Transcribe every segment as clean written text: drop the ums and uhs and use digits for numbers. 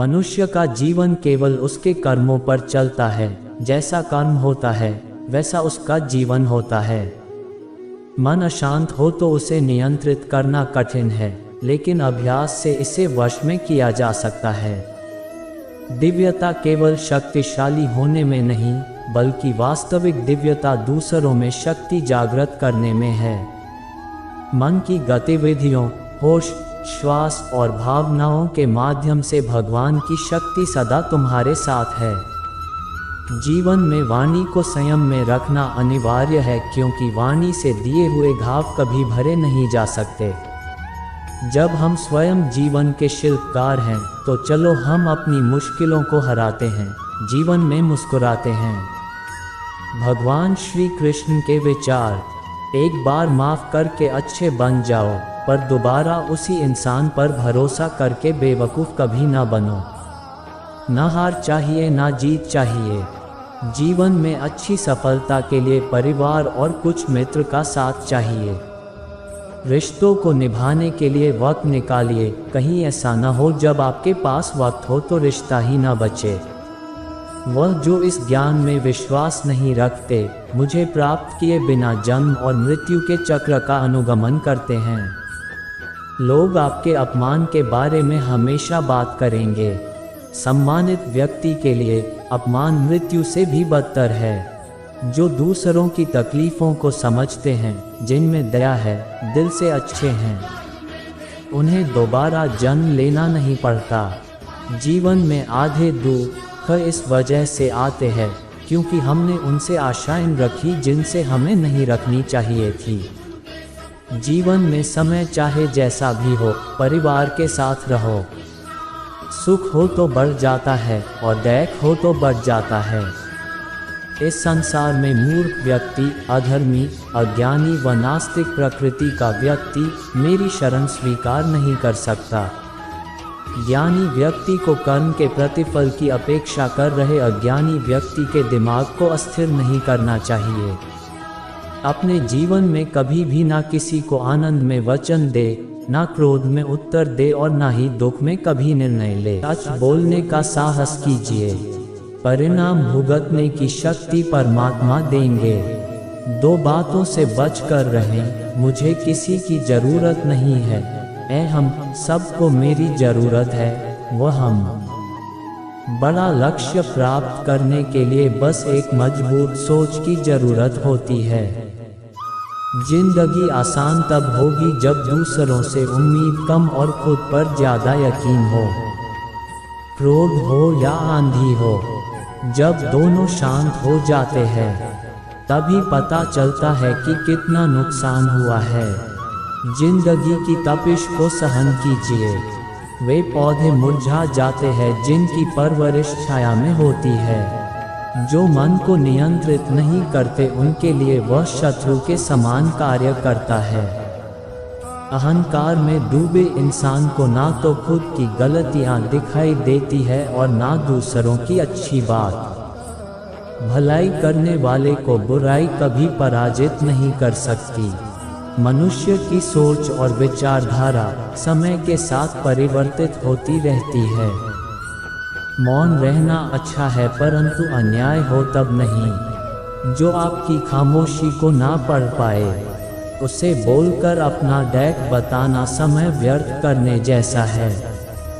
मनुष्य का जीवन केवल उसके कर्मों पर चलता है। जैसा कर्म होता है वैसा उसका जीवन होता है। मन अशांत हो तो उसे नियंत्रित करना कठिन है, लेकिन अभ्यास से इसे वश में किया जा सकता है। दिव्यता केवल शक्तिशाली होने में नहीं, बल्कि वास्तविक दिव्यता दूसरों में शक्ति जागृत करने में है। मन की गतिविधियों, होश, श्वास और भावनाओं के माध्यम से भगवान की शक्ति सदा तुम्हारे साथ है। जीवन में वाणी को संयम में रखना अनिवार्य है, क्योंकि वाणी से दिए हुए घाव कभी भरे नहीं जा सकते। जब हम स्वयं जीवन के शिल्पकार हैं, तो चलो हम अपनी मुश्किलों को हराते हैं, जीवन में मुस्कुराते हैं। भगवान श्री कृष्ण के विचार, एक बार माफ करके अच्छे बन जाओ, पर दोबारा उसी इंसान पर भरोसा करके बेवकूफ़ कभी ना बनो। ना हार चाहिए ना जीत चाहिए। जीवन में अच्छी सफलता के लिए परिवार और कुछ मित्र का साथ चाहिए। रिश्तों को निभाने के लिए वक्त निकालिए, कहीं ऐसा न हो जब आपके पास वक्त हो तो रिश्ता ही न बचे। वह जो इस ज्ञान में विश्वास नहीं रखते, मुझे प्राप्त किए बिना जन्म और मृत्यु के चक्र का अनुगमन करते हैं। लोग आपके अपमान के बारे में हमेशा बात करेंगे। सम्मानित व्यक्ति के लिए अपमान मृत्यु से भी बदतर है। जो दूसरों की तकलीफ़ों को समझते हैं, जिनमें दया है, दिल से अच्छे हैं, उन्हें दोबारा जन्म लेना नहीं पड़ता। जीवन में आधे दुख इस वजह से आते हैं क्योंकि हमने उनसे आशाएं रखी जिनसे हमें नहीं रखनी चाहिए थी। जीवन में समय चाहे जैसा भी हो, परिवार के साथ रहो। सुख हो तो बढ़ जाता है और दुख हो तो बढ़ जाता है। इस संसार में मूर्ख व्यक्ति, अधर्मी, अज्ञानी व नास्तिक प्रकृति का व्यक्ति मेरी शरण स्वीकार नहीं कर सकता। ज्ञानी व्यक्ति को कर्म के प्रतिफल की अपेक्षा कर रहे अज्ञानी व्यक्ति के दिमाग को अस्थिर नहीं करना चाहिए। अपने जीवन में कभी भी ना किसी को आनंद में वचन दे, ना क्रोध में उत्तर दे और ना ही दुख में कभी निर्णय ले। सच बोलने का साहस कीजिए, परिणाम भुगतने की शक्ति परमात्मा देंगे। दो बातों से बच कर रहें, मुझे किसी की जरूरत नहीं है, हम सबको मेरी जरूरत है, वह हम। बड़ा लक्ष्य प्राप्त करने के लिए बस एक मजबूत सोच की जरूरत होती है। जिंदगी आसान तब होगी जब दूसरों से उम्मीद कम और खुद पर ज़्यादा यकीन हो। क्रोध हो या आंधी हो, जब दोनों शांत हो जाते हैं, तभी पता चलता है कि कितना नुकसान हुआ है। जिंदगी की तपिश को सहन कीजिए। वे पौधे मुरझा जाते हैं जिनकी परवरिश छाया में होती है। जो मन को नियंत्रित नहीं करते, उनके लिए वह शत्रु के समान कार्य करता है। अहंकार में डूबे इंसान को ना तो खुद की गलतियां दिखाई देती है और ना दूसरों की अच्छी बात। भलाई करने वाले को बुराई कभी पराजित नहीं कर सकती। मनुष्य की सोच और विचारधारा समय के साथ परिवर्तित होती रहती है। मौन रहना अच्छा है, परंतु अन्याय हो तब नहीं। जो आपकी खामोशी को ना पढ़ पाए, उसे बोलकर अपना डैक बताना समय व्यर्थ करने जैसा है।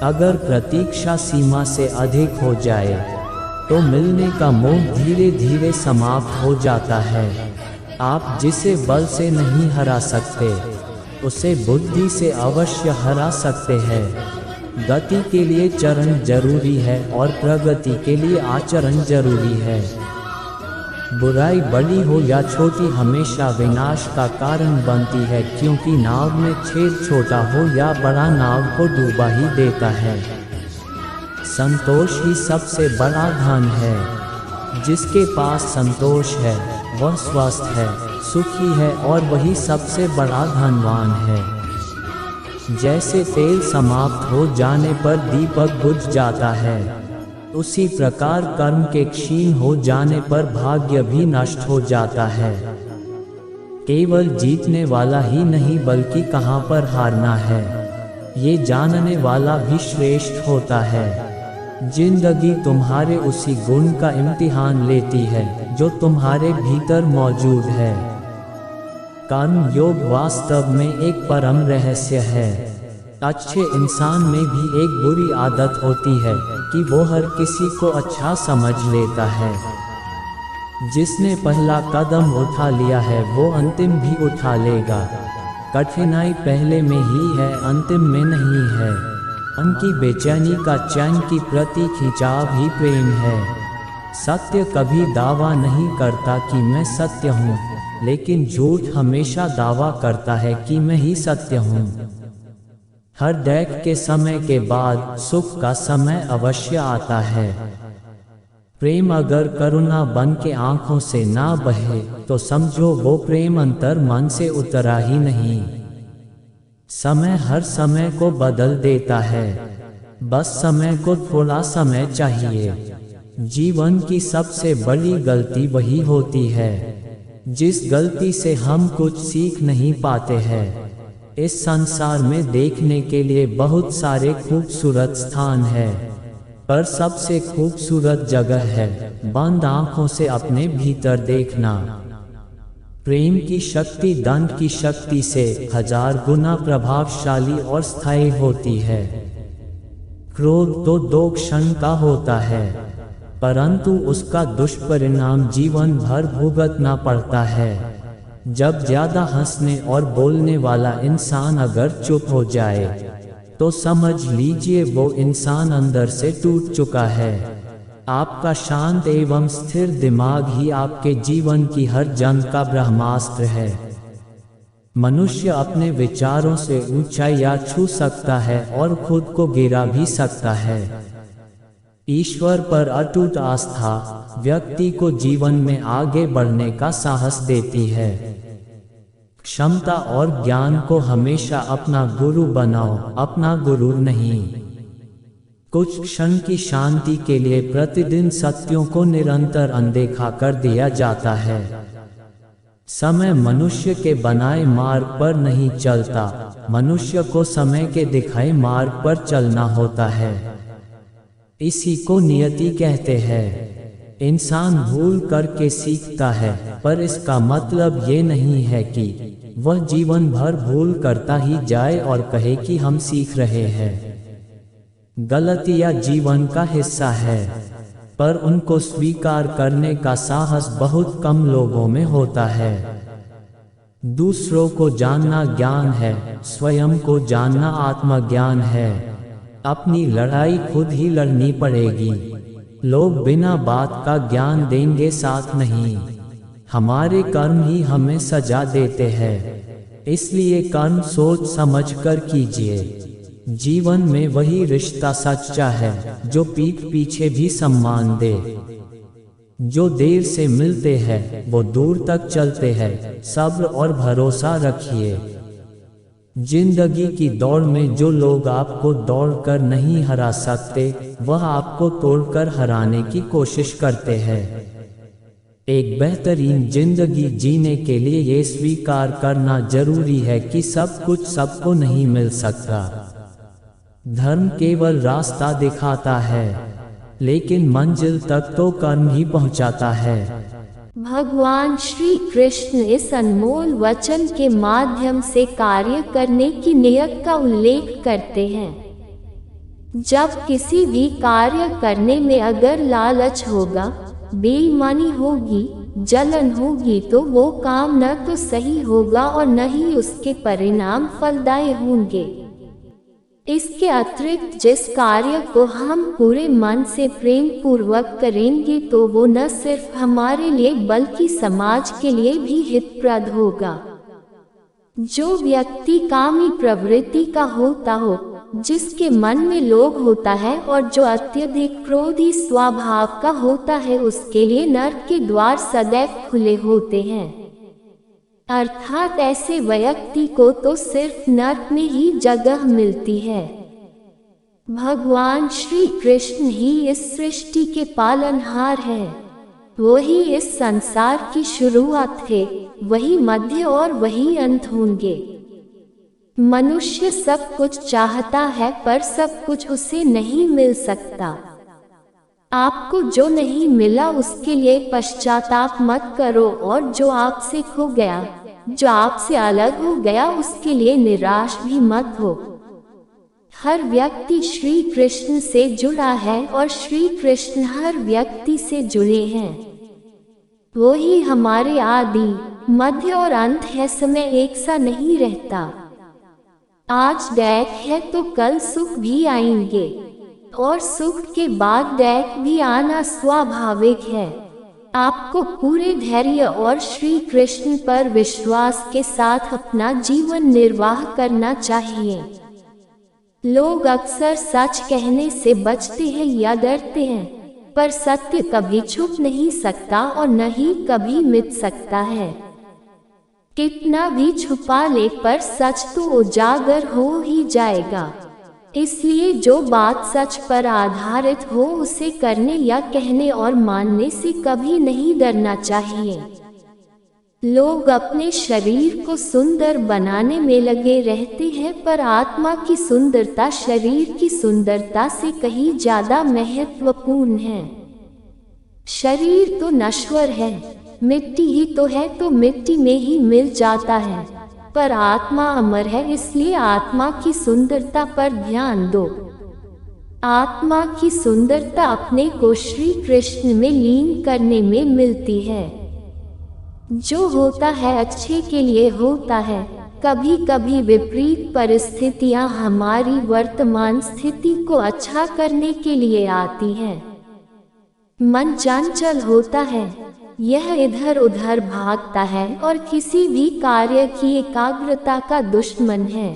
अगर प्रतीक्षा सीमा से अधिक हो जाए, तो मिलने का मोह धीरे धीरे समाप्त हो जाता है। आप जिसे बल से नहीं हरा सकते, उसे बुद्धि से अवश्य हरा सकते हैं। गति के लिए चरण जरूरी है और प्रगति के लिए आचरण जरूरी है। बुराई बड़ी हो या छोटी हमेशा विनाश का कारण बनती है, क्योंकि नाव में छेद छोटा हो या बड़ा नाव को डूबा ही देता है। संतोष ही सबसे बड़ा धन है। जिसके पास संतोष है वह स्वस्थ है, सुखी है और वही सबसे बड़ा धनवान है। जैसे तेल समाप्त हो जाने पर दीपक बुझ जाता है, उसी प्रकार कर्म के क्षीण हो जाने पर भाग्य भी नष्ट हो जाता है। केवल जीतने वाला ही नहीं बल्कि कहाँ पर हारना है, ये जानने वाला भी श्रेष्ठ होता है। जिंदगी तुम्हारे उसी गुण का इम्तिहान लेती है जो तुम्हारे भीतर मौजूद है। कर्म योग वास्तव में एक परम रहस्य है। अच्छे इंसान में भी एक बुरी आदत होती है कि वो हर किसी को अच्छा समझ लेता है। जिसने पहला कदम उठा लिया है वो अंतिम भी उठा लेगा। कठिनाई पहले में ही है, अंतिम में नहीं है। मन की बेचैनी का चैन की प्रति खिंचाव ही प्रेम है। सत्य कभी दावा नहीं करता कि मैं सत्य हूँ, लेकिन झूठ हमेशा दावा करता है कि मैं ही सत्य हूँ। हर दैख के समय के बाद सुख का समय अवश्य आता है। प्रेम अगर करुणा बन के आंखों से ना बहे तो समझो वो प्रेम अंतर मन से उतरा ही नहीं। समय हर समय को बदल देता है, बस समय को थोड़ा समय चाहिए। जीवन की सबसे बड़ी गलती वही होती है जिस गलती से हम कुछ सीख नहीं पाते हैं। इस संसार में देखने के लिए बहुत सारे खूबसूरत स्थान हैं, पर सबसे खूबसूरत जगह है बंद आंखों से अपने भीतर देखना। प्रेम की शक्ति दंड की शक्ति से 1000 गुना प्रभावशाली और स्थायी होती है। क्रोध तो 2 क्षण का होता है, परंतु उसका दुष्परिणाम जीवन भर भुगतना पड़ता है। जब ज्यादा हंसने और बोलने वाला इंसान अगर चुप हो जाए तो समझ लीजिए वो इंसान अंदर से टूट चुका है। आपका शांत एवं स्थिर दिमाग ही आपके जीवन की हर जंग का ब्रह्मास्त्र है। मनुष्य अपने विचारों से ऊंचाइयां छू सकता है और खुद को गिरा भी सकता है। ईश्वर पर अटूट आस्था व्यक्ति को जीवन में आगे बढ़ने का साहस देती है। क्षमता और ज्ञान को हमेशा अपना गुरु बनाओ, अपना गुरु नहीं। कुछ क्षण की शांति के लिए प्रतिदिन सत्यों को निरंतर अनदेखा कर दिया जाता है। समय मनुष्य के बनाए मार्ग पर नहीं चलता, मनुष्य को समय के दिखाए मार्ग पर चलना होता है। इसी को नियति कहते हैं। इंसान भूल करके सीखता है, पर इसका मतलब ये नहीं है कि वह जीवन भर भूल करता ही जाए और कहे कि हम सीख रहे हैं। गलतियां जीवन का हिस्सा है, पर उनको स्वीकार करने का साहस बहुत कम लोगों में होता है। दूसरों को जानना ज्ञान है, स्वयं को जानना आत्मज्ञान है। अपनी लड़ाई खुद ही लड़नी पड़ेगी। लोग बिना बात का ज्ञान देंगे साथ नहीं। हमारे कर्म ही हमें सजा देते हैं, इसलिए कर्म सोच समझ कर कीजिए। जीवन में वही रिश्ता सच्चा है जो पीठ पीछे भी सम्मान दे। जो देर से मिलते हैं वो दूर तक चलते हैं, सब्र और भरोसा रखिए। जिंदगी की दौड़ में जो लोग आपको दौड़कर नहीं हरा सकते, वह आपको तोड़कर हराने की कोशिश करते हैं। एक बेहतरीन जिंदगी जीने के लिए ये स्वीकार करना जरूरी है कि सब कुछ सबको नहीं मिल सकता। धर्म केवल रास्ता दिखाता है, लेकिन मंजिल तक तो कर्म ही पहुंचाता है। भगवान श्री कृष्ण इस अनमोल वचन के माध्यम से कार्य करने की नियत का उल्लेख करते हैं। जब किसी भी कार्य करने में अगर लालच होगा, बेईमानी होगी, जलन होगी, तो वो काम न तो सही होगा और न ही उसके परिणाम फलदायी होंगे। इसके अतिरिक्त जिस कार्य को हम पूरे मन से प्रेम पूर्वक करेंगे तो वो न सिर्फ हमारे लिए बल्कि समाज के लिए भी हितप्रद होगा। जो व्यक्ति कामी प्रवृत्ति का होता हो, जिसके मन में लोभ होता है और जो अत्यधिक क्रोधी स्वभाव का होता है, उसके लिए नरक के द्वार सदैव खुले होते हैं। अर्थात ऐसे व्यक्ति को तो सिर्फ नरक में ही जगह मिलती है। भगवान श्री कृष्ण ही इस सृष्टि के पालनहार हैं। वही इस संसार की शुरुआत थे, वही मध्य और वही अंत होंगे। मनुष्य सब कुछ चाहता है पर सब कुछ उसे नहीं मिल सकता। आपको जो नहीं मिला उसके लिए पश्चाताप मत करो, और जो आपसे खो गया, जो आपसे अलग हो गया, उसके लिए निराश भी मत हो। हर व्यक्ति श्री कृष्ण से जुड़ा है और श्री कृष्ण हर व्यक्ति से जुड़े हैं। वो ही हमारे आदि, मध्य और अंत है। समय एक सा नहीं रहता। आज दैक है तो कल सुख भी आएंगे, और सुख के बाद दैक भी आना स्वाभाविक है। आपको पूरे धैर्य और श्री कृष्ण पर विश्वास के साथ अपना जीवन निर्वाह करना चाहिए। लोग अक्सर सच कहने से बचते हैं या डरते हैं, पर सत्य कभी छुप नहीं सकता और न ही कभी मिट सकता है। कितना भी छुपा ले पर सच तो उजागर हो ही जाएगा। इसलिए जो बात सच पर आधारित हो उसे करने या कहने और मानने से कभी नहीं डरना चाहिए। लोग अपने शरीर को सुंदर बनाने में लगे रहते हैं, पर आत्मा की सुंदरता शरीर की सुंदरता से कहीं ज्यादा महत्वपूर्ण है। शरीर तो नश्वर है, मिट्टी ही तो है, तो मिट्टी में ही मिल जाता है, पर आत्मा अमर है। इसलिए आत्मा की सुंदरता पर ध्यान दो। आत्मा की सुंदरता अपने को श्री कृष्ण में लीन करने में मिलती है। जो होता है अच्छे के लिए होता है। कभी कभी विपरीत परिस्थितियां हमारी वर्तमान स्थिति को अच्छा करने के लिए आती हैं। मन चंचल होता है, यह इधर उधर भागता है और किसी भी कार्य की एकाग्रता का दुश्मन है।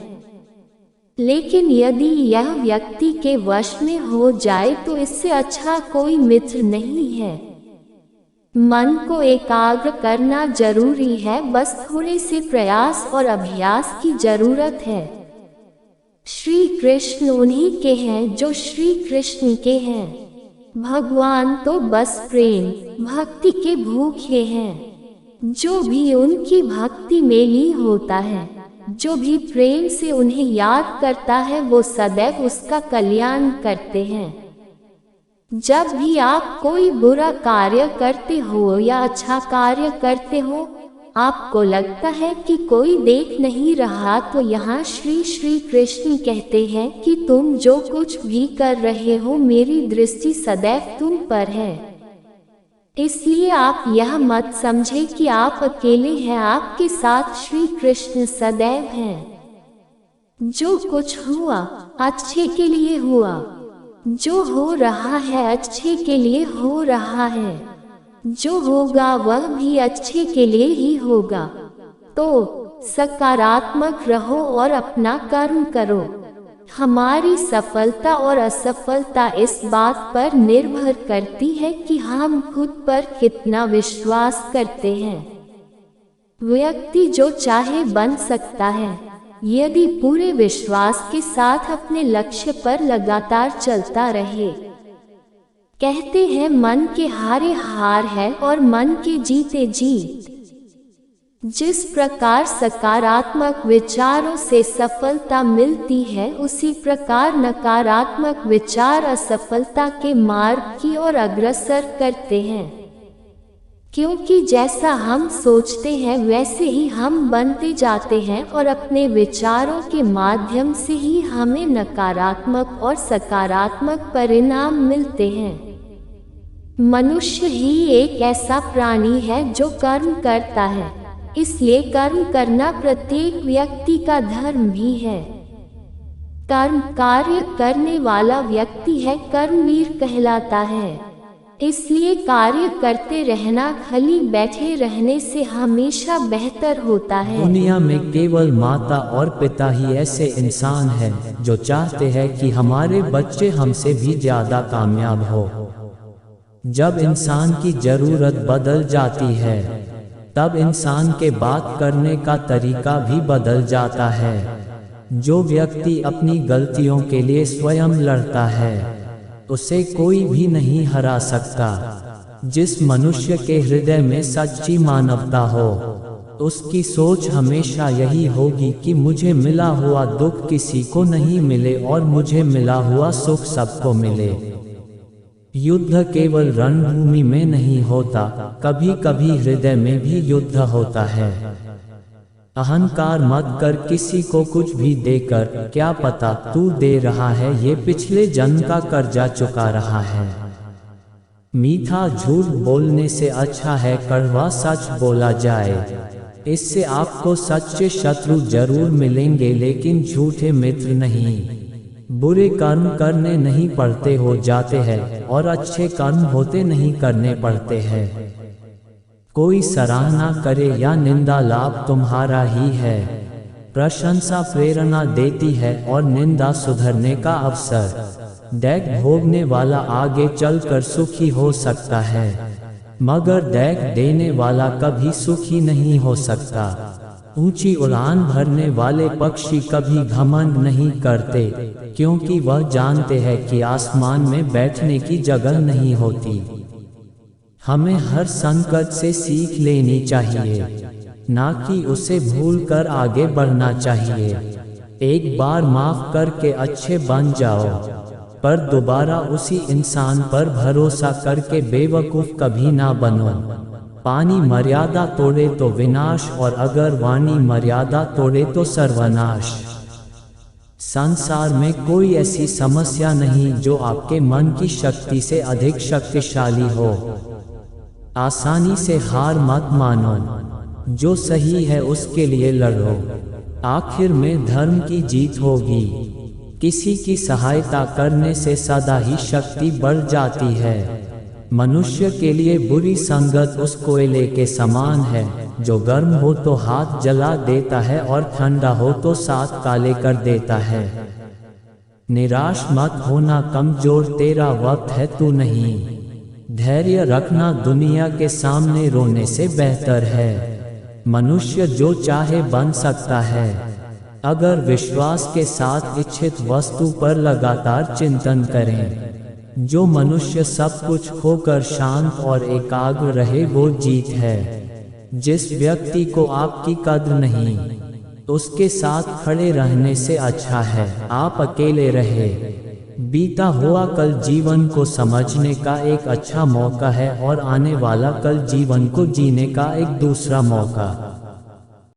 लेकिन यदि यह व्यक्ति के वश में हो जाए तो इससे अच्छा कोई मित्र नहीं है। मन को एकाग्र करना जरूरी है, बस थोड़े से प्रयास और अभ्यास की जरूरत है। श्री कृष्ण उन्हीं के हैं जो श्री कृष्ण के हैं। भगवान तो बस प्रेम भक्ति के भूखे हैं। जो भी उनकी भक्ति में लीन होता है, जो भी प्रेम से उन्हें याद करता है, वो सदैव उसका कल्याण करते हैं। जब भी आप कोई बुरा कार्य करते हो या अच्छा कार्य करते हो, आपको लगता है कि कोई देख नहीं रहा, तो यहाँ श्री कृष्ण कहते हैं कि तुम जो कुछ भी कर रहे हो, मेरी दृष्टि सदैव तुम पर है। इसलिए आप यह मत समझे कि आप अकेले हैं, आपके साथ श्री कृष्ण सदैव हैं। जो कुछ हुआ अच्छे के लिए हुआ, जो हो रहा है अच्छे के लिए हो रहा है, जो होगा वह भी अच्छे के लिए ही होगा। तो सकारात्मक रहो और अपना कर्म करो। हमारी सफलता और असफलता इस बात पर निर्भर करती है कि हम खुद पर कितना विश्वास करते हैं। व्यक्ति जो चाहे बन सकता है, यदि पूरे विश्वास के साथ अपने लक्ष्य पर लगातार चलता रहे। कहते हैं मन के हारे हार है और मन के जीते जीत। जिस प्रकार सकारात्मक विचारों से सफलता मिलती है, उसी प्रकार नकारात्मक विचार असफलता के मार्ग की ओर अग्रसर करते हैं। क्योंकि जैसा हम सोचते हैं वैसे ही हम बनते जाते हैं, और अपने विचारों के माध्यम से ही हमें नकारात्मक और सकारात्मक परिणाम मिलते हैं। मनुष्य ही एक ऐसा प्राणी है जो कर्म करता है, इसलिए कर्म करना प्रत्येक व्यक्ति का धर्म भी है। कर्म कार्य करने वाला व्यक्ति है कर्मवीर कहलाता है। इसलिए कार्य करते रहना खाली बैठे रहने से हमेशा बेहतर होता है। दुनिया में केवल माता और पिता ही ऐसे इंसान हैं जो चाहते हैं कि हमारे बच्चे हमसे भी ज्यादा कामयाब हो। जब इंसान की जरूरत बदल जाती है, तब इंसान के बात करने का तरीका भी बदल जाता है। जो व्यक्ति अपनी गलतियों के लिए स्वयं लड़ता है, उसे कोई भी नहीं हरा सकता। जिस मनुष्य के हृदय में सच्ची मानवता हो, उसकी सोच हमेशा यही होगी कि मुझे मिला हुआ दुख किसी को नहीं मिले और मुझे मिला हुआ सुख सबको मिले। युद्ध केवल रणभूमि में नहीं होता, कभी कभी हृदय में भी युद्ध होता है। अहंकार मत कर किसी को कुछ भी देकर, क्या पता तू दे रहा है ये पिछले जन्म का कर्जा चुका रहा है। मीठा झूठ बोलने से अच्छा है कड़वा सच बोला जाए। इससे आपको सच्चे शत्रु जरूर मिलेंगे लेकिन झूठे मित्र नहीं। बुरे कर्म करने नहीं पड़ते हो जाते हैं और अच्छे कर्म होते नहीं करने पड़ते हैं। कोई सराहना करे या निंदा लाभ तुम्हारा ही है। प्रशंसा प्रेरणा देती है और निंदा सुधरने का अवसर। दैग भोगने वाला आगे चलकर सुखी हो सकता है, मगर दैग देने वाला कभी सुखी नहीं हो सकता। ऊंची उड़ान भरने वाले पक्षी कभी घमंड नहीं करते, क्योंकि वह जानते हैं कि आसमान में बैठने की जगह नहीं होती। हमें हर संकट से सीख लेनी चाहिए, ना कि उसे भूलकर आगे बढ़ना चाहिए। एक बार माफ करके अच्छे बन जाओ, पर दोबारा उसी इंसान पर भरोसा करके बेवकूफ कभी ना बनो। पानी मर्यादा तोड़े तो विनाश, और अगर वाणी मर्यादा तोड़े तो सर्वनाश। संसार में कोई ऐसी समस्या नहीं जो आपके मन की शक्ति से अधिक शक्तिशाली हो। आसानी से हार मत मानो, जो सही है उसके लिए लड़ो। आखिर में धर्म की जीत होगी। किसी की सहायता करने से सदा ही शक्ति बढ़ जाती है। मनुष्य के लिए बुरी संगत उस कोयले के समान है, जो गर्म हो तो हाथ जला देता है और ठंडा हो तो साथ काले कर देता है। निराश मत होना कमजोर, तेरा वक्त है तू नहीं। धैर्य रखना दुनिया के सामने रोने से बेहतर है। मनुष्य जो चाहे बन सकता है, अगर विश्वास के साथ इच्छित वस्तु पर लगातार चिंतन करें। जो मनुष्य सब कुछ खोकर शांत और एकाग्र रहे वो जीत है। जिस व्यक्ति को आपकी कद्र नहीं, उसके साथ खड़े रहने से अच्छा है आप अकेले रहे। बीता हुआ कल जीवन को समझने का एक अच्छा मौका है और आने वाला कल जीवन को जीने का एक दूसरा मौका।